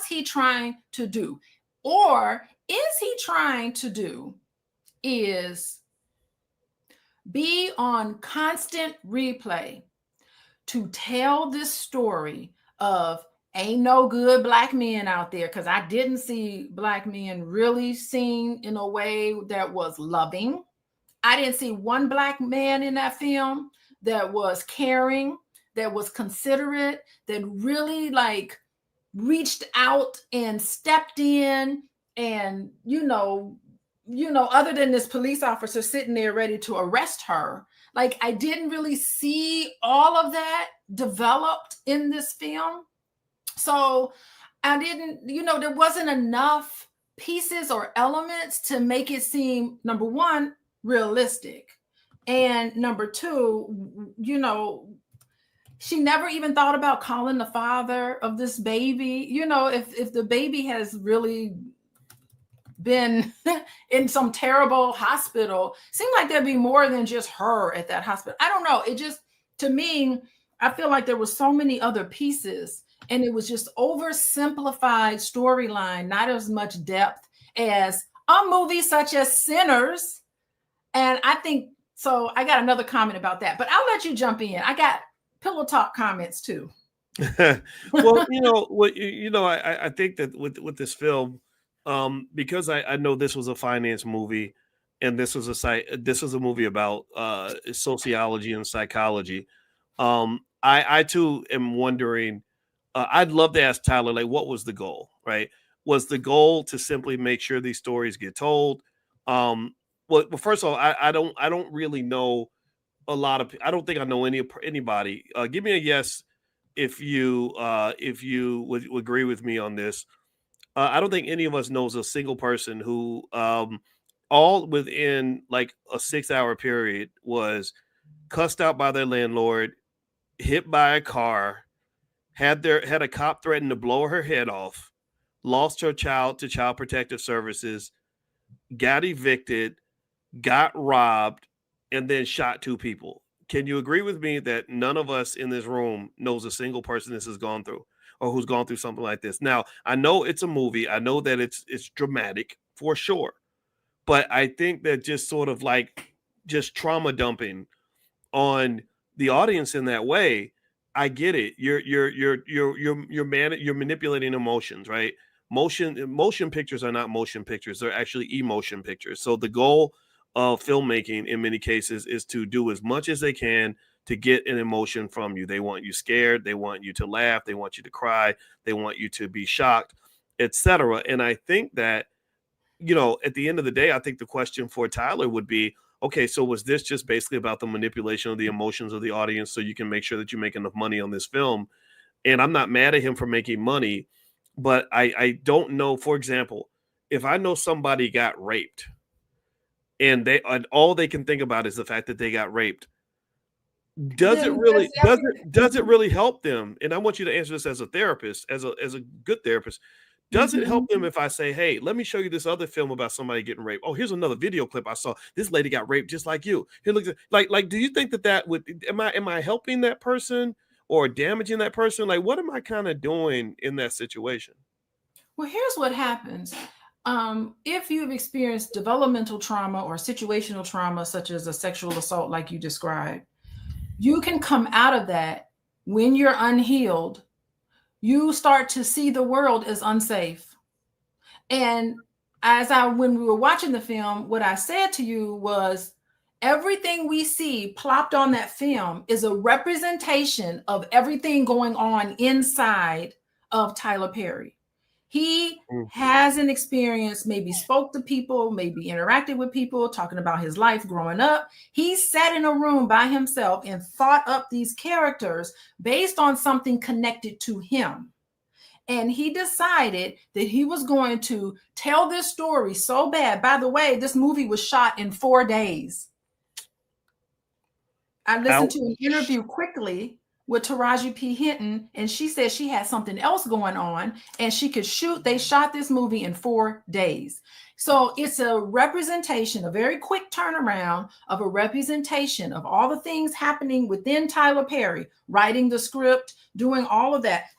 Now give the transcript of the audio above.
was he trying to do? Or is he trying to do is be on constant replay to tell this story of ain't no good Black men out there, because I didn't see Black men really seen in a way that was loving. I didn't see one Black man in that film that was caring, that was considerate, that really like reached out and stepped in and, other than this police officer sitting there ready to arrest her. Like, I didn't really see all of that developed in this film. So I didn't, there wasn't enough pieces or elements to make it seem, number one, realistic. And number two, she never even thought about calling the father of this baby. If the baby has really been in some terrible hospital, seemed like there'd be more than just her at that hospital. I don't know. It just, to me, I feel like there were so many other pieces, and it was just oversimplified storyline, not as much depth as a movie such as Sinners. And I think, so I got another comment about that, but I'll let you jump in. I got pillow talk comments too. Well, I think that with this film, because I know this was a finance movie, and this was a movie about sociology and psychology. I too am wondering. I'd love to ask Tyler, like, what was the goal? Right? Was the goal to simply make sure these stories get told? Well, first of all, I don't really know a lot of. I don't think I know anybody. Give me a yes if you would agree with me on this. I don't think any of us knows a single person who, all within like a 6-hour period, was cussed out by their landlord, hit by a car, had a cop threaten to blow her head off, lost her child to Child Protective Services, got evicted, got robbed, and then shot 2 people. Can you agree with me that none of us in this room knows a single person this has gone through, or who's gone through something like this? Now, I know it's a movie. I know that it's dramatic for sure. But I think that just sort of like just trauma dumping on the audience in that way, I get it. You're manipulating emotions, right? Motion pictures are not motion pictures. They're actually emotion pictures. So the goal of filmmaking in many cases is to do as much as they can to get an emotion from you. They want you scared, they want you to laugh, they want you to cry, they want you to be shocked, etc. And I think that, at the end of the day, I think the question for Tyler would be, okay, so was this just basically about the manipulation of the emotions of the audience so you can make sure that you make enough money on this film? And I'm not mad at him for making money, but I don't know. For example, if I know somebody got raped, and all they can think about is the fact that they got raped, does it really help them? And I want you to answer this as a therapist, as a good therapist. Does it help them if I say, hey, let me show you this other film about somebody getting raped? Oh, here's another video clip I saw. This lady got raped just like you. Here, look, like, do you think that would, am I helping that person or damaging that person? Like, what am I kind of doing in that situation? Well, here's what happens. If you've experienced developmental trauma or situational trauma, such as a sexual assault, like you described, you can come out of that when you're unhealed. You start to see the world as unsafe. And when we were watching the film, what I said to you was, everything we see plopped on that film is a representation of everything going on inside of Tyler Perry. He has an experience, maybe spoke to people, maybe interacted with people, talking about his life growing up. He sat in a room by himself and thought up these characters based on something connected to him. And he decided that he was going to tell this story so bad. By the way, this movie was shot in 4 days. I listened to an interview quickly with Taraji P. Henson, and she said she had something else going on and she could shoot. They shot this movie in 4 days. So it's a representation, a very quick turnaround of a representation of all the things happening within Tyler Perry, writing the script, doing all of that.